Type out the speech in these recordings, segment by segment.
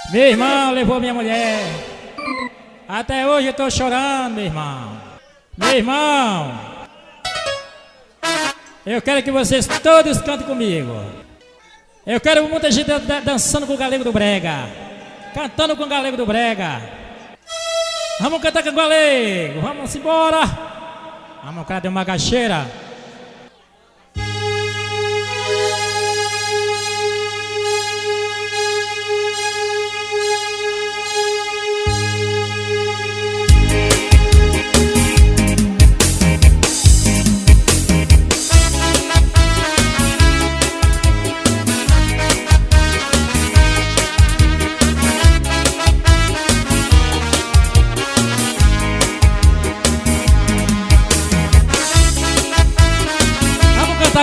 Meu irmão levou minha mulher. Até hoje eu tô chorando, meu irmão. Meu irmão, eu quero que vocês todos cantem comigo. Eu quero muita gente dançando com o Galego do Brega, cantando com o Galego do Brega. Vamos cantar com o Galego, vamos embora. Vamos, cadê uma gacheira?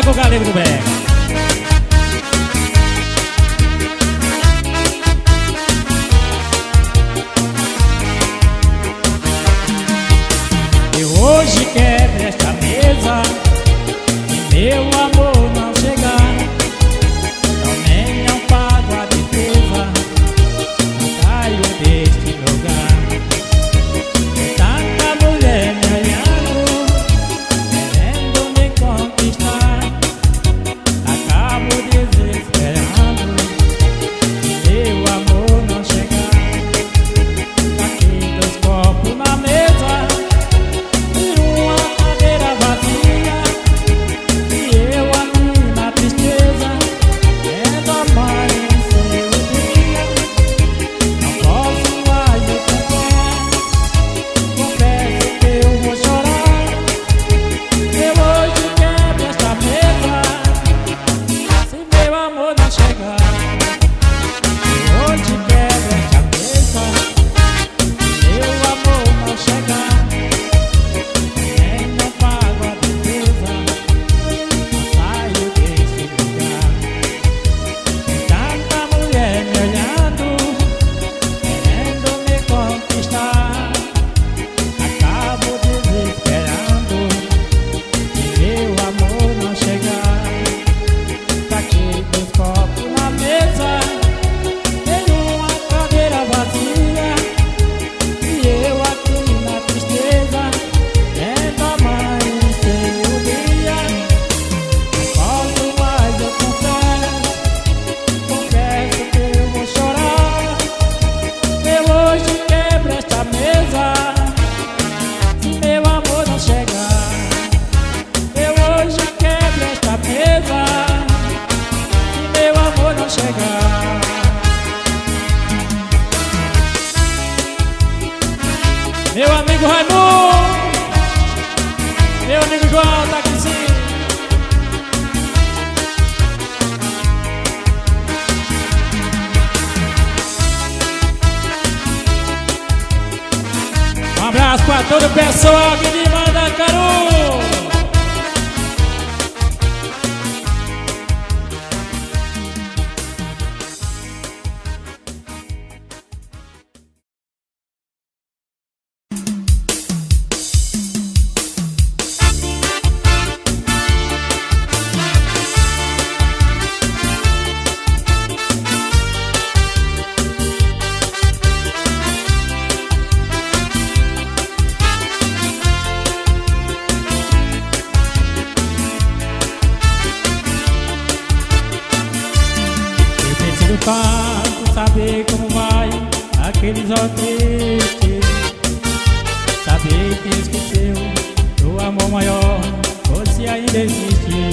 Com o Galego do Brega. Eu hoje quebro esta mesa e meu amor não chegar. Também não pago a defesa, não saio deste lugar. Tem tanta mulher me olhando, querendo me conquistar. Desesperado, meu amor não chegar. Aqui 2 copos na mesa e uma cadeira vazia, e eu aqui na tristeza, vendo amanhecer o dia. Não posso mais confesso que eu vou chorar. Eu hoje quebro esta mesa, meu amor não chegar. Hoje quebra esta mesa, meu amor não chegar. Nem não pago a defesa, não saio desse lugar. Tem tanta mulher me olhando, querendo me conquistar. Acabo desesperando e meu amor não chegar. Aqui 2 copos na mesa, tem uma cadeira vazia, e eu aqui na tristeza, vendo amanhecer o dia. Não posso mais, eu confesso que eu vou chorar. Eu hoje quebro esta mesa, se meu amor não chegar. Eu hoje quebro esta mesa, meu amor não chegar. Meu amigo Raimundo, meu amigo João tá aqui sim. Um abraço pra todo o pessoal que me manda caru. Tanto saber como vai aqueles tristes, saber que esqueceu do amor maior, você ainda existe.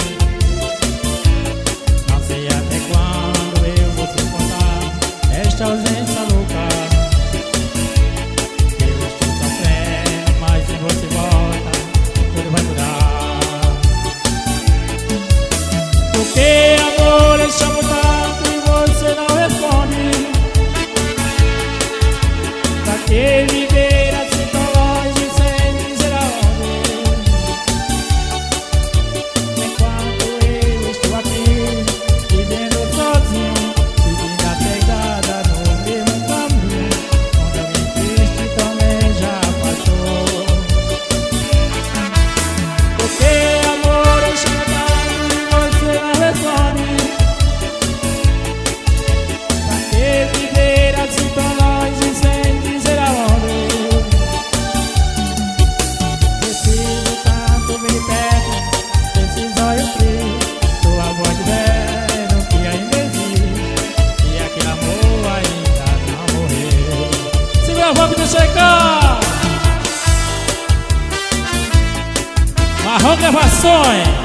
Não sei até quando eu vou suportar esta ausência louca. Eu estou sofrendo, mas se você volta, tudo vai mudar. Porque amor eu chamo tanto, você não responde. Pra que viver assim tão longe sem dizer aonde? Enquanto eu estou aqui vivendo sozinho, vivendo apegada no mesmo chegar. Marrom Gravações.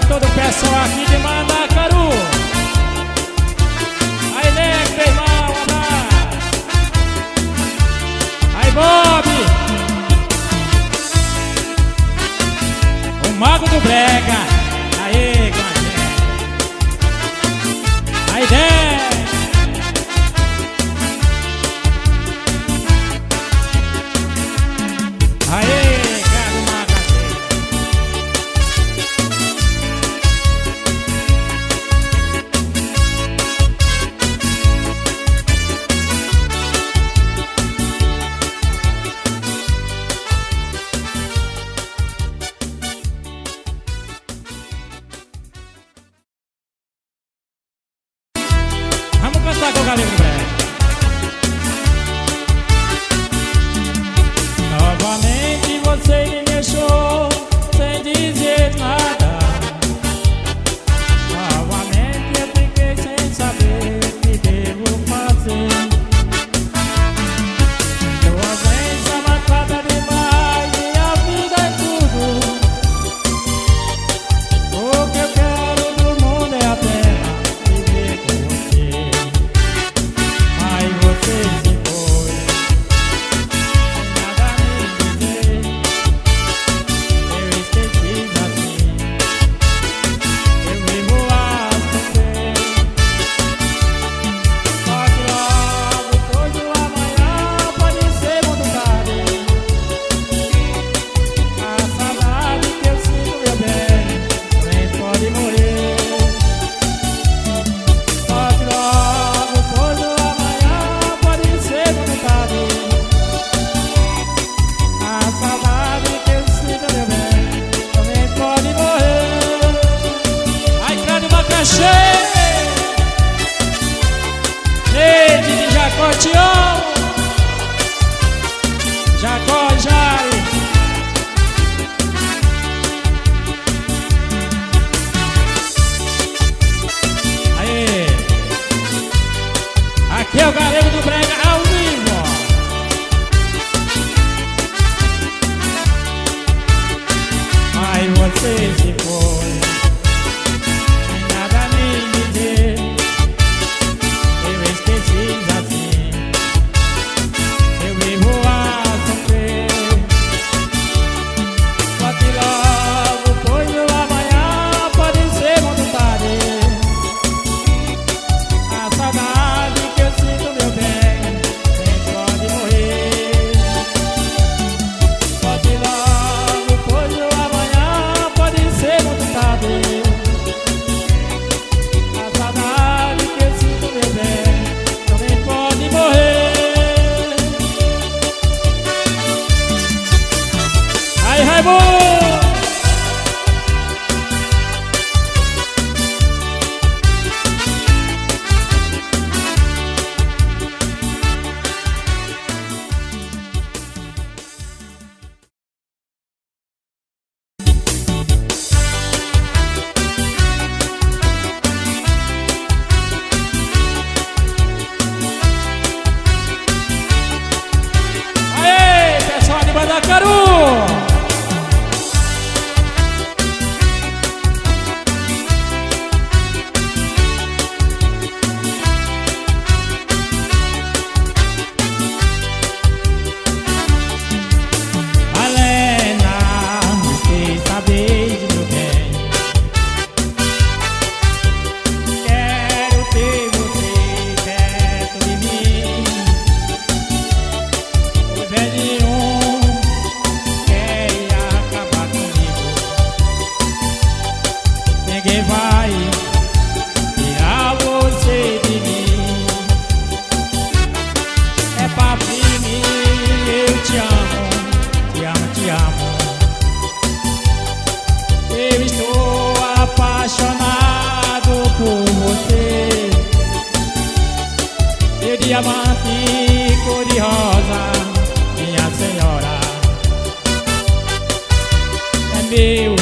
Todo o pessoal aqui de Mandacaru. Aí, Neco, meu irmão, um abraço. Aí, Bob, o mago do brega. Aí, com a gente. Aí, Dé. Aí. Vamos cantar com o Galinho do Brega. Novamente você me deixou sem dizer nada. Novamente eu fiquei sem saber o que devo fazer. Tua ausência maltrata demais minha vida é tudo. O que eu quero do mundo é apenas viver com você. diamante cor de rosa, minha senhora. É meu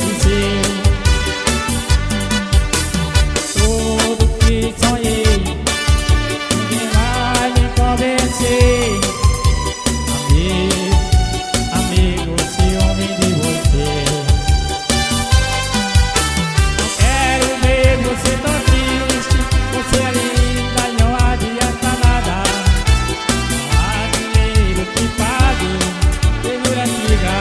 e seu. Tudo que sonhei, ninguém vai me convencer. Amigo, ciúme de você. Não quero ver você tão triste. Você é linda e não adianta nada. Não há dinheiro que pague ternura antiga.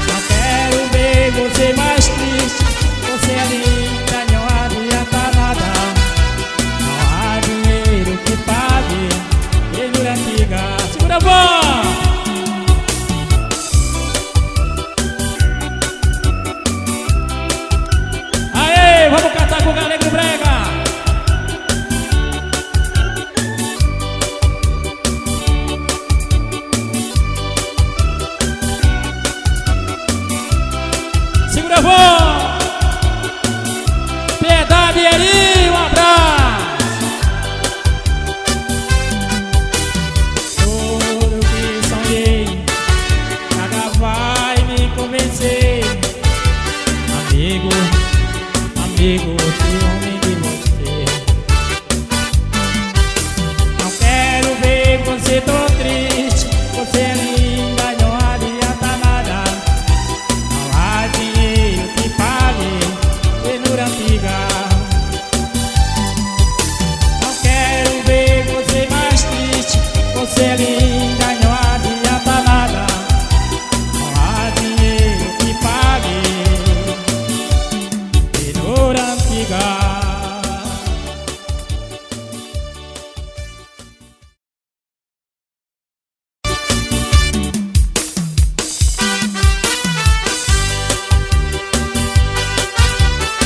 Não quero ver você mais triste. Você é linda e não adianta nada. Não há dinheiro que pague ternura antiga. Segura a voz! Aê, vamos cantar com o Galego do Brega. Segura a voz! Piedade, Eri, um abraço! Tudo que sonhei, nada vai me convencer. Amigo, ciúme de você. Não quero ver você tão triste. Você é linda e não adianta nada. Não há dinheiro que pague ternura antiga. Não quero ver você mais triste. Você é linda e não adianta nada. Não há dinheiro que pague ternura antiga.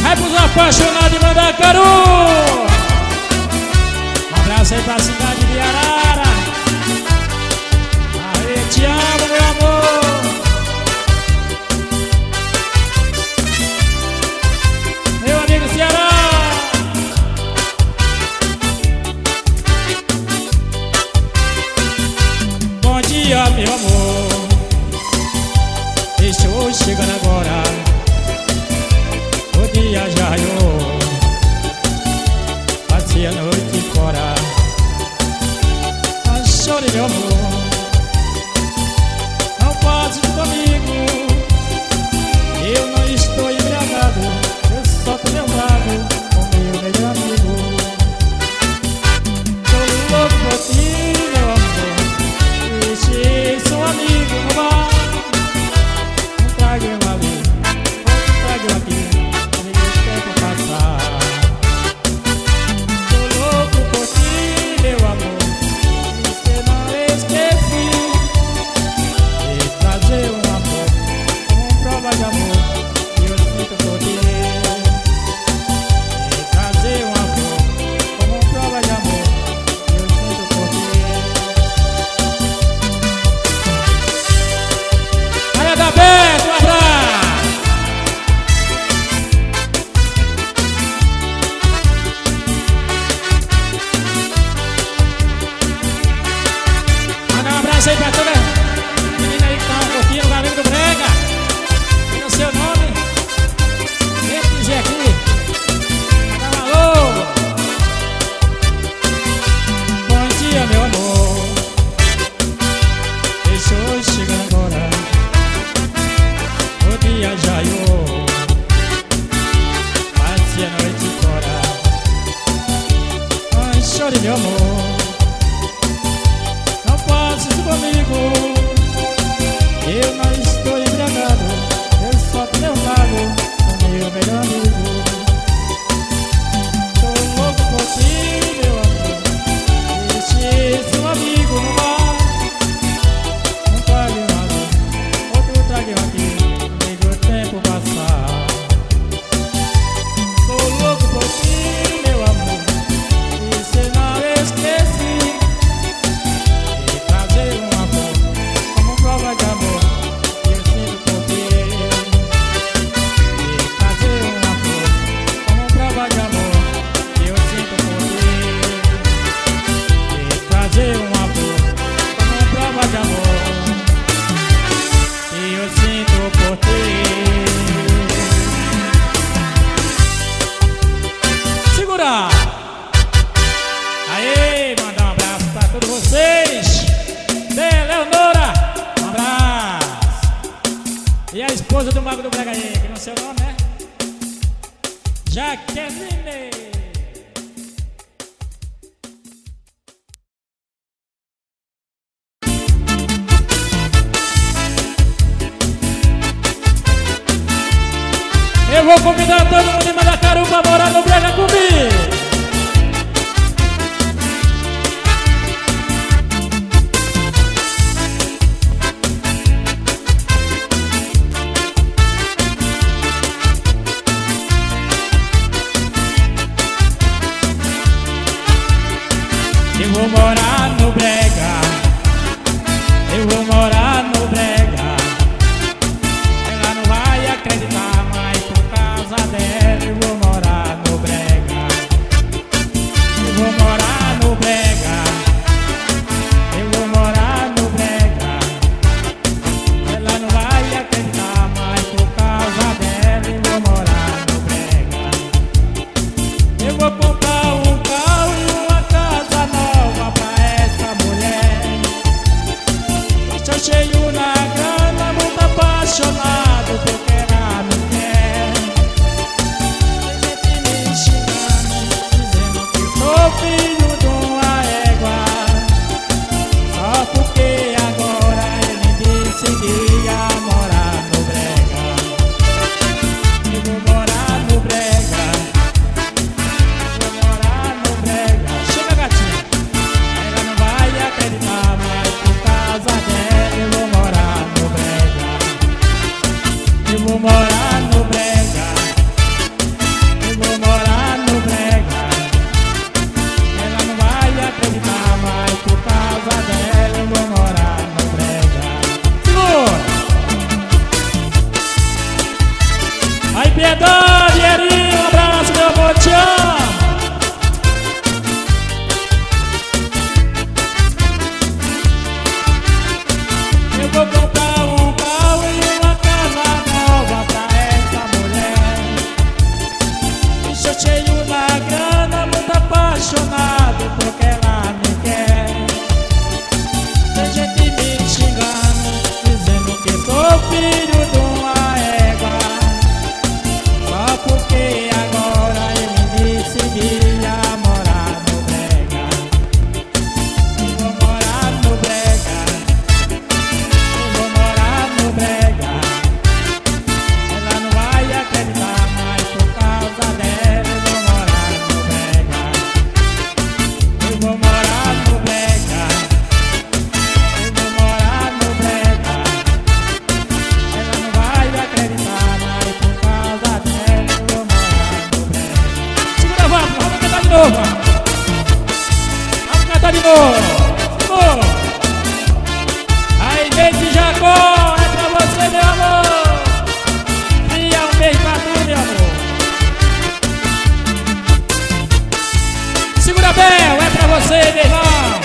Vai pros apaixonados de Mandacaru. Um abraço aí pra cidade de Arara. Aê, te amo, meu amor. Meu amigo Ceará. Bom dia, meu amor. Estou chegando agora. O dia já raiou. Passei a noite fora. Mas chore, meu amor. Não pode ir comigo. Eu não estou embriagado. Eu só tô lembrado com meu melhor amigo. Tô louco por ti, meu amor. Deixei seu amigo no bar. Um trago ali, outro trago aqui. Tô louco por ti, meu amor. Você não esqueci de trazer um amor como prova de amor que eu sinto por ti. De trazer um amor como prova de amor que eu sinto por ti. Maria da Beto, um abraço! Aí pra toda menina aí que tá curtindo o Galego do Brega. Tem o seu nome. Quem dizer aqui? Dá alô. Bom dia, meu amor. Estou chegando agora. O dia já raiou. Passei a noite fora. Mas chore, meu amor. Comigo, eu não estou embriagado. Eu só tô levado com meu melhor amigo. Tô louco por ti, meu amor. Deixei seu amigo no bar. Um trago ali, outro trago aqui. Comigo o tempo passar. Tô louco por ti, meu amor. E você não esqueci. Prova de amor que eu sinto por ti. E fazer um amor seu nome, né? Jaqueline. Eu vou convidar todo mundo em Mandacaru pra morar no Brega comigo. Eu vou morar no Brega, eu vou morar no Brega. Ela não vai acreditar, mas por causa dela eu vou morar no Brega. Eu vou morar no Brega, eu vou morar no Brega. Ela não vai acreditar, mas por causa dela eu vou morar no Brega. Eu vou comprar um carro e uma casa nova pra essa mulher. Estou cheio na grana, muito apaixonado porque ela me quer. Tem gente me xingando, dizendo que sou filho de uma égua, só porque agora ele disse que ia morar no Brega. Eu vou morar no Brega, vou morar no Brega. Chega, gatinha. Ela não vai acreditar, mas por causa dela eu vou morar no Brega. Eu vou morar no Brega, eu vou morar no Brega. Ela não vai acreditar, mas por causa dela eu vou morar no Brega. Segura! Aí, Piedade, Erinho, um abraço, meu amor, te amo. Eu vou comprar um carro e uma casa nova pra essa mulher. Estou cheio na grana, muito apaixonado porque ela me quer. Tem gente me xingando, dizendo que sou filho de uma égua, só porque agora ele disse que ia morar no Brega. Eu vou morar no Brega, eu vou morar no Brega. Ela não vai acreditar, mas por causa dela eu vou morar no Brega. Eu vou morar no Brega, eu vou morar no Brega. Ela não vai acreditar, mas por causa dela eu vou morar no Brega. Segura, vamos cantar de novo. Vamos cantar de novo. Segura. Aí, gente, Jacó, é pra você, meu amor. Cria um beijo pra tu, meu amor. Segura, Bel, é pra você, meu irmão.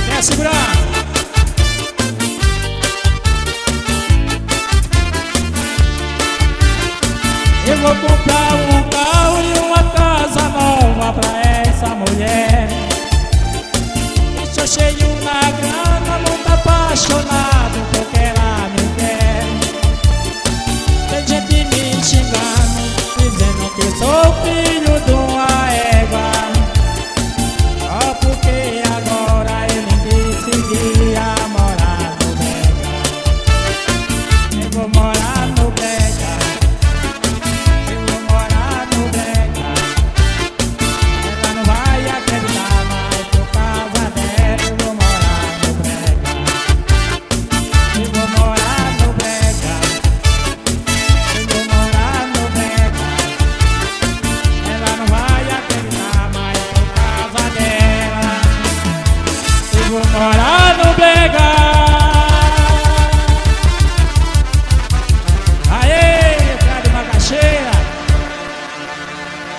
Quer segurar? Eu vou comprar um carro e uma casa nova pra essa mulher. Estou cheio na grana, muito apaixonado porque ela me quer. Tem gente me xingando, dizendo que sou filho de uma égua, só porque agora ele disse que ia morar no Brega. Eu vou morar no Brega, eu vou morar no Brega. Ela não vai acreditar, mas por causa dela eu vou morar no Brega. Eu vou morar no Brega, eu vou morar no Brega. Ela não vai acreditar, mas por causa dela eu vou morar no Brega. Aê, cara de Macaxeira.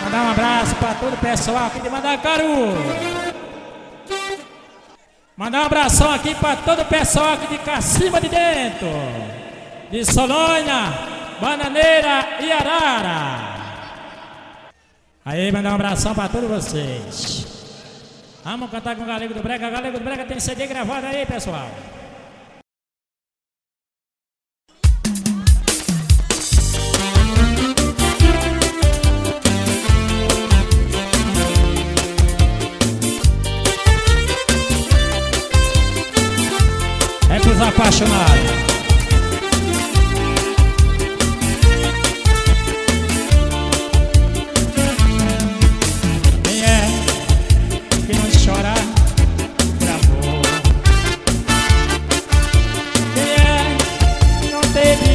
Mandar um abraço pra todo o pessoal aqui de Mandacaru. Mandar um abração aqui pra todo o pessoal aqui de Cacima de Dentro, de Solônia, Bananeira e Arara. Aí, mandar um abração pra todos vocês. Vamos cantar com o Galego do Brega. Galego do Brega tem CD gravado aí, pessoal. apaixonado. Quem é que não chora por amor? Quem é que não teve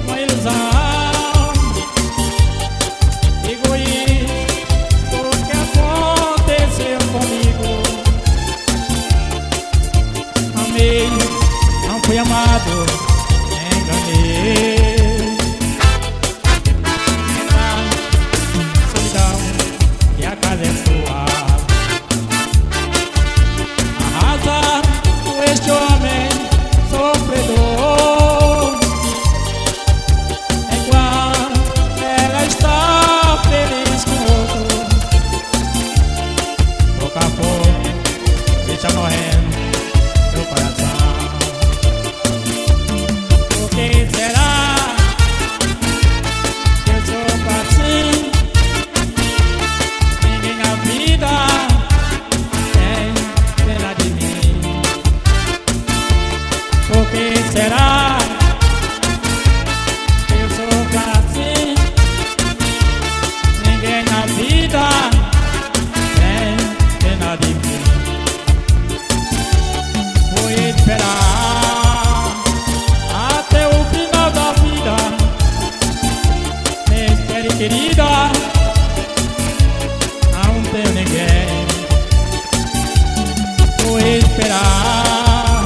uma ilusão? Egoísta, o que aconteceu comigo? Amei, não fui amado, enganei. Na solidão, e a casa é sua. Arrasa com este homem sofredor, enquanto ela está feliz com outro. Pouco a pouco, deixa morrendo meu coração. Por que será que eu sou assim? Ninguém na vida tem pena de mim. Por que será que eu sou assim? Ninguém na vida tem pena de mim. Vou esperar até o final da vida. Me espere, querida, não tenho ninguém. Vou esperar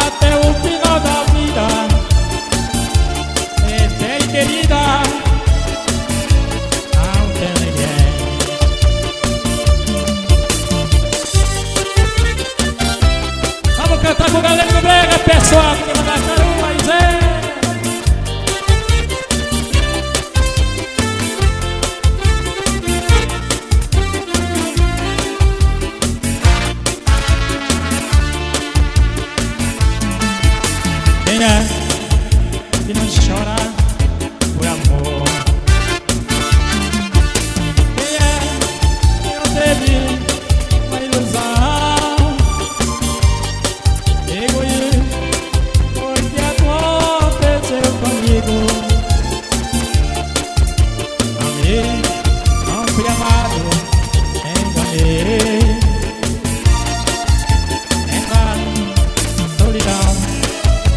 até o final da vida. Me espere, querida, não tenho ninguém. Vamos cantar com o galera do Brega, pessoal, que mandar caramba, Zé. Quem é que não chora por amor? Quem é que não teve uma ilusão? Egoísta, foi o que aconteceu comigo. Amei, não fui amado, enganei. Entrar na solidão,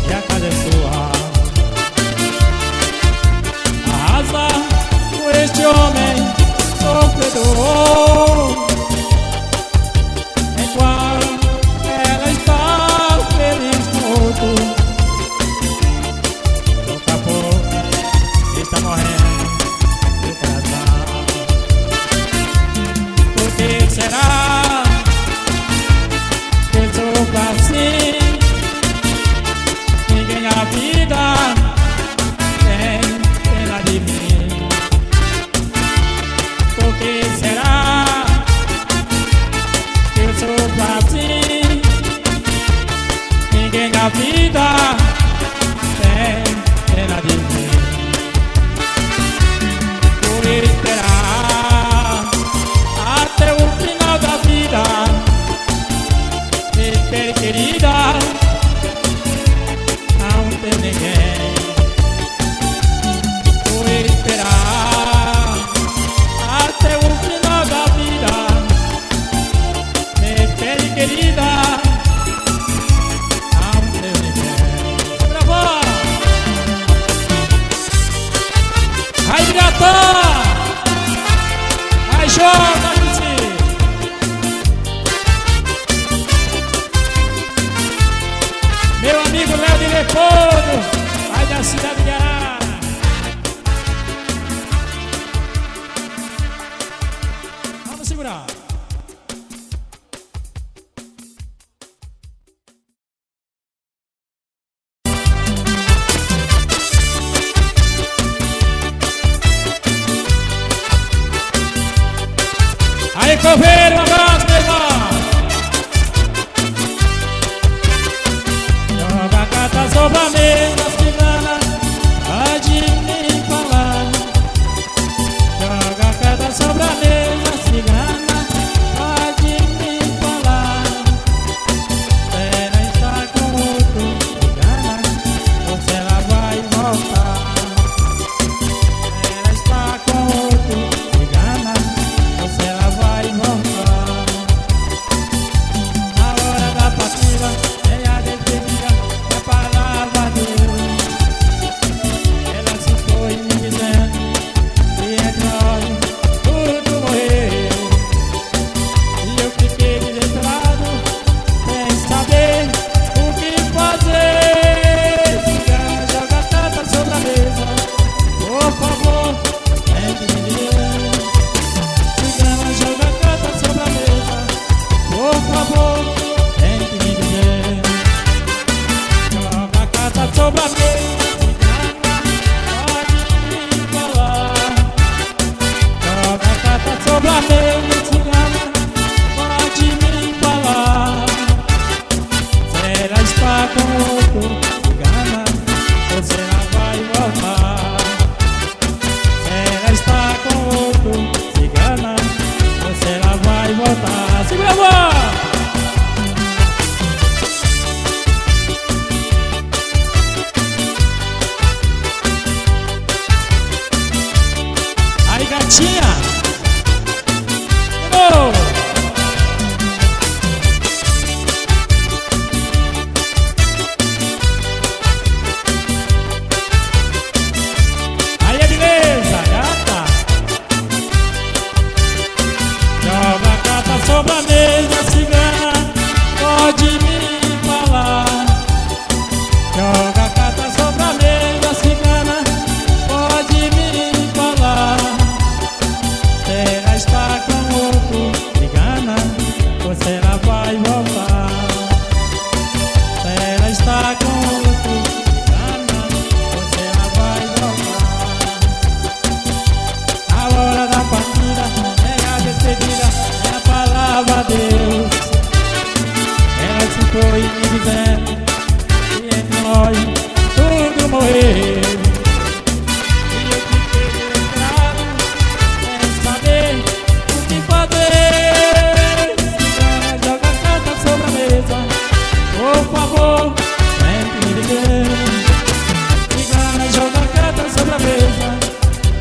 e a casa é sua. Arrasa com este homem sofredor, enquanto ela está feliz com outro. Pouco a pouco está morrendo meu coração. Por que será que eu sou assim? Ninguém na vida tem pena de mim. Por que será que eu sou assim? Ninguém na vida tem pena de mim. Vou esperar até o final da vida. Me espere, querida, não tem ninguém. Vou esperar até o final da vida. Me espere, querida, não tem ninguém. Bravo! Aí, gatão! Aí, Jota! Meu amigo Léo de Leopoldo, aí da cidade de Arara. Vamos segurar. Aí, Coveiro, um abraço, meu irmão. Joga a carta sobre a mesa, cigana, pode me falar. Joga a carta sobre a mesa, cigana, pode me falar. Ela está com outro. Netinha. Oh! Aí é beleza, gata. Joga a carta sobre a mesa, cigana, pode me falar. Joga a carta sobre a mesa, cigana, pode me falar. Se ela está com outro, cigana, você ela vai voltar. Se ela está com outro, cigana, você ela vai voltar. A hora da partida é a despedida, é a palavra de Deus. Ela se foi me dizendo que entre nós tudo morreu. E eu fiquei desesperado, sem saber o que fazer. Cigana, joga a carta sobre a mesa, por favor, vem me dizer. Cigana, joga a carta sobre a mesa,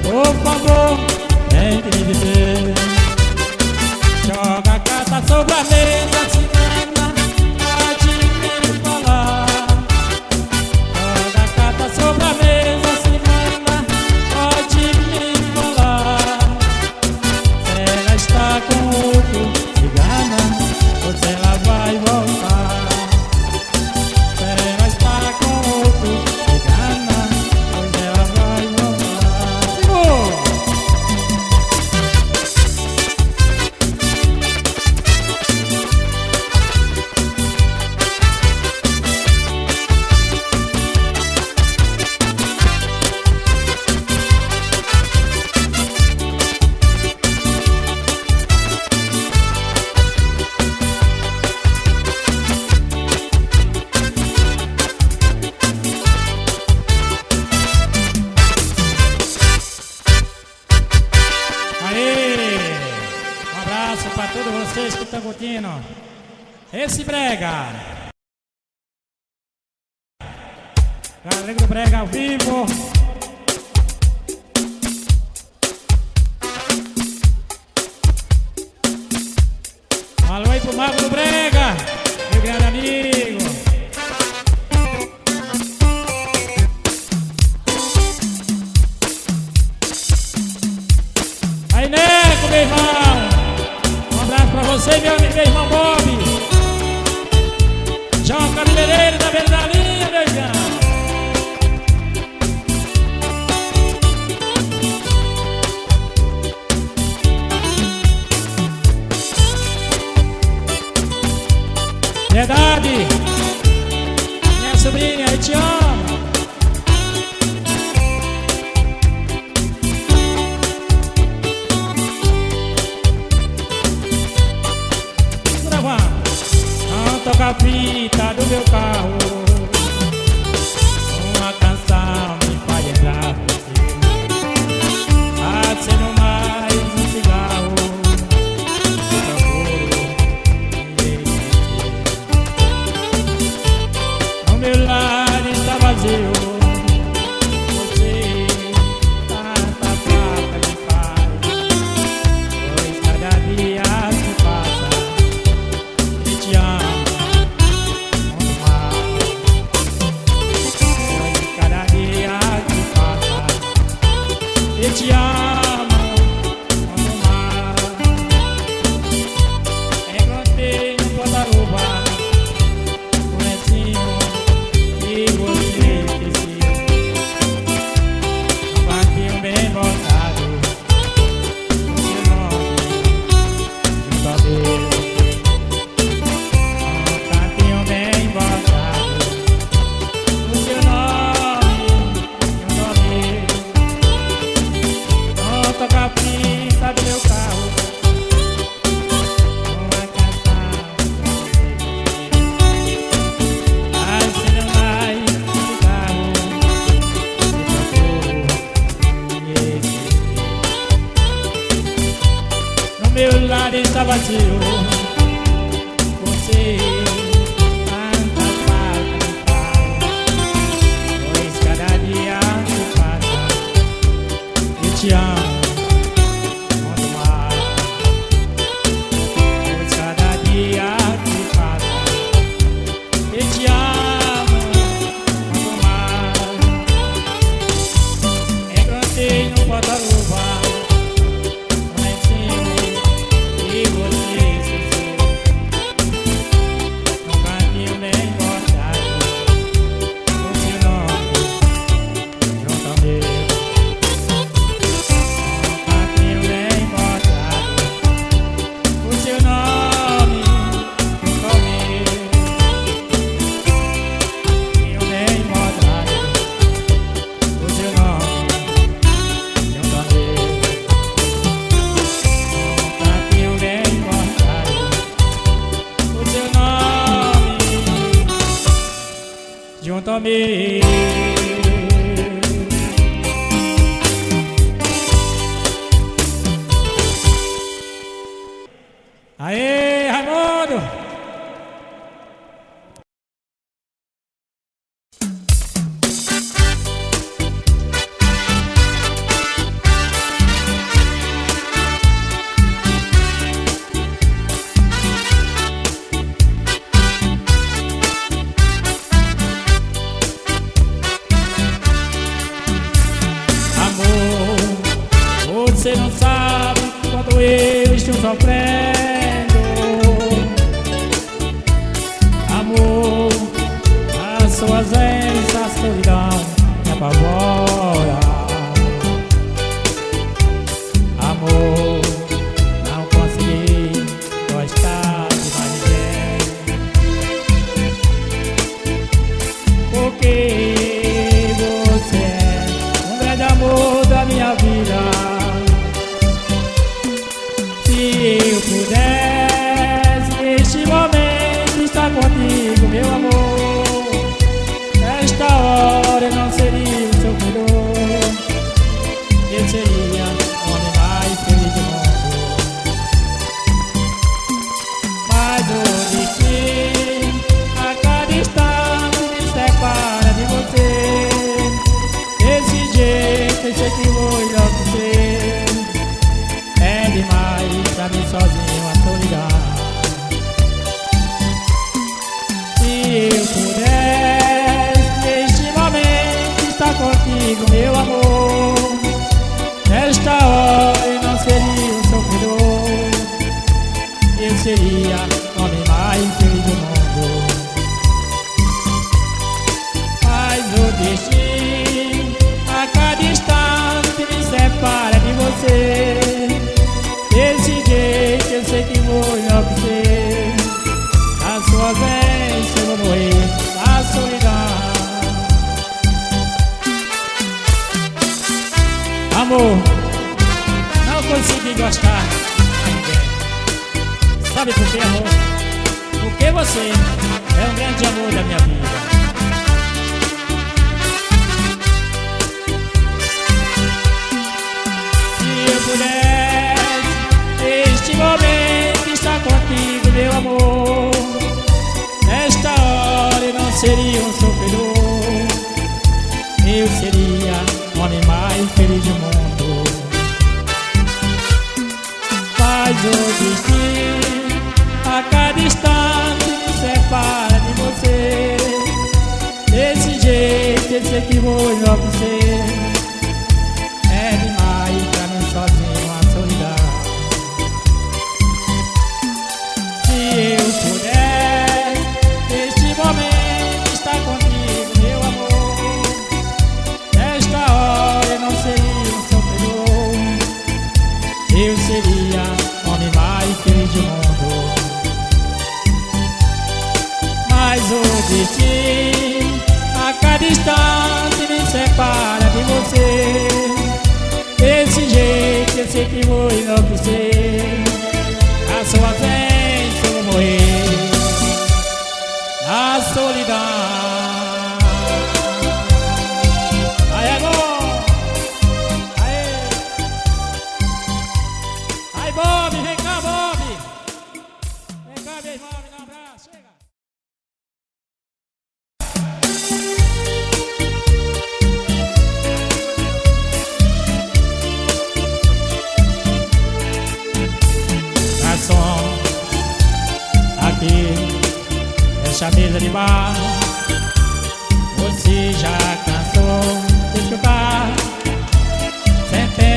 por favor, vem me dizer. Joga a carta sobre a mesa, cigana, pode me falar. Joga a carta sobre a mesa, cigana, pode me falar. Se ela está com outro, cigana, você ela vai voltar. Se ela está com outro, cigana, você ela vai voltar. Segura! Aê! Um abraço para todos vocês que estão curtindo esse brega. Galera do brega ao vivo. Alô aí pro Mago do Brega, meu grande amigo. Aí, Neco, meu irmão. Um abraço pra você, meu irmão Bob. João Cabeleireiro da beira da linha, meu irmão. Verdade. Minha sobrinha, eu te amo. Não toca a fita do meu carro, uma canção me faz lembrar você. Acendo mais um cigarro, eu procuro ninguém sentir. O meu lar está vazio, você tanta falta me faz. Pois cada dia se passa, eu te amo. Eu te amo, amo mais. Encontrei no porta-luva um lencinho e você esqueceu. Um barquinho bem botado, o seu nome junto ao meu. Um cantinho bem botado, o seu nome junto ao meu. Toca a fita do meu carro, uma canção. Acendo mais um cigarro, eu procuro no meu lar está vazio, você tanta falta me faz. Pois cada dia que passa, eu te amo. bota a luva lá em cima e você esqueceu. Um cantinho bem botado, o seu nome junto ao meu. Um cantinho bem botado, o seu nome junto ao meu. Cantinho bem botado, o seu nome junto ao meu. Um cantinho bem botado, o seu nome junto ao meu. Aê, Raimundo! Amor, você não sabe quando eu estou sofrendo. Amor, a sua ausência, a solidão me apavora. Amor, não consegui gostar de mais ninguém, porque você é um grande amor da minha vida. Se eu pudesse neste momento estar contigo, meu amor, nesta hora eu não seria o seu cuidador, eu seria o homem mais feliz do mundo. Mas o destino a cada instante me separa de você. Desse jeito eu sei que vou enlouquecer. É demais pra mim sozinho a solidão. Se eu pudesse neste momento estar contigo, meu amor, nesta hora eu não seria o sofredor, eu seria o homem mais feliz do mundo. Mas o destino a cada instante me separa de você. Desse jeito eu sei que vou enlouquecer. A sua ausência eu vou morrer na solidão. Amor, não consegui gostar de ninguém. Sabe por quê, amor? Porque você é um grande amor da minha vida. Se eu pudesse neste momento estar contigo, meu amor, nesta hora eu não seria um sofredor, eu seria o homem mais feliz do mundo. Mas o destino a cada instante me separa de você. Desse jeito eu sei que vou enlouquecer. É demais pra mim sozinho a solidão. Se eu pudesse neste momento estar contigo, meu amor, nesta hora eu não seria um sofredor, eu seria o homem mais feliz do mundo. Mas o destino a cada instante me separa de você. Desse jeito eu sei que vou enlouquecer. A sua ausência eu vou morrer na solidão. Aí é bom. Aí Bob, vem cá, Bob. Vem cá, meu irmão, me dá um abraço. Chega. Garçom, aqui essa mesa de bar, você já cansou de escutar? Sentei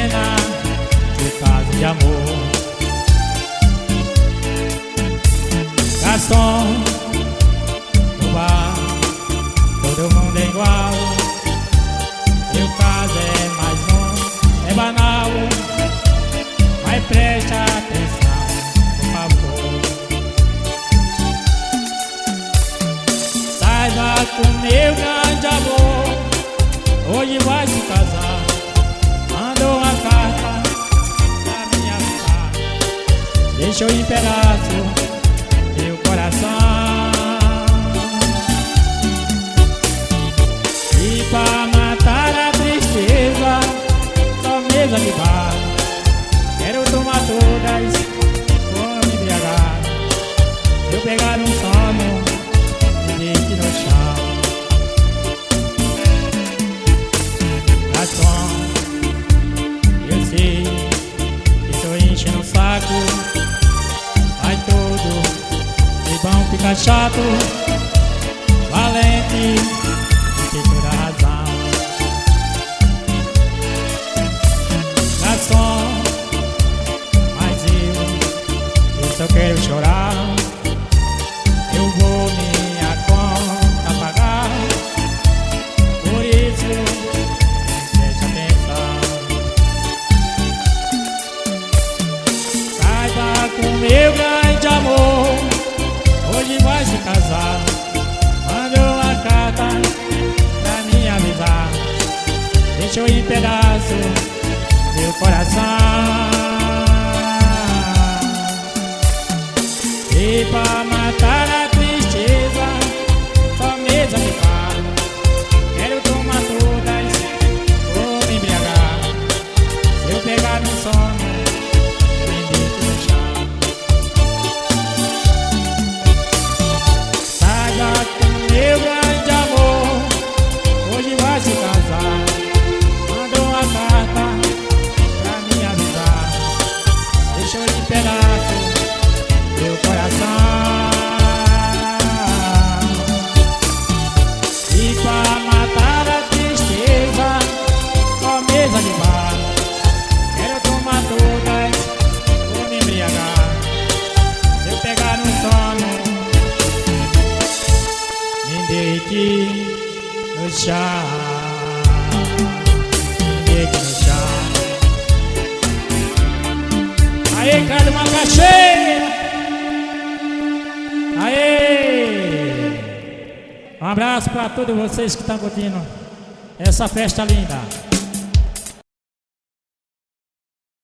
deixou em pedaço meu coração. E pra matar a tristeza, só mesa de bar, quero tomar todas, vou me embriagar. Eu pegar um sono e deite no chão. Garçom, eu sei que estou enchendo o saco, vai tudo e vão ficar chato. Valente, tem toda a razão. Garçom, mas eu só quero chorar. Eu vou minha conta pagar, por isso preste atenção. Saiba com meu grande amor, hoje vai se casar. Mande uma carta pra me avisar, deixou em pedaço meu coração. E pra matar a tristeza, só mesa de bar, quero tomar todas, vou me embriagar. Se eu pegar no sono, eu me deito no chão. Saiba com meu grande amor, hoje vai se casar. Mandou uma carta pra me avisar, deixou de pedaço meu coração. E pra matar a tristeza, só mesa de bar, quero tomar todas, vou me embriagar. Se eu pegar no sono, me deite no chão. Me deite no chão. Aê, cara, uma cacheira. Aê! Um abraço para todos vocês que estão curtindo essa festa linda.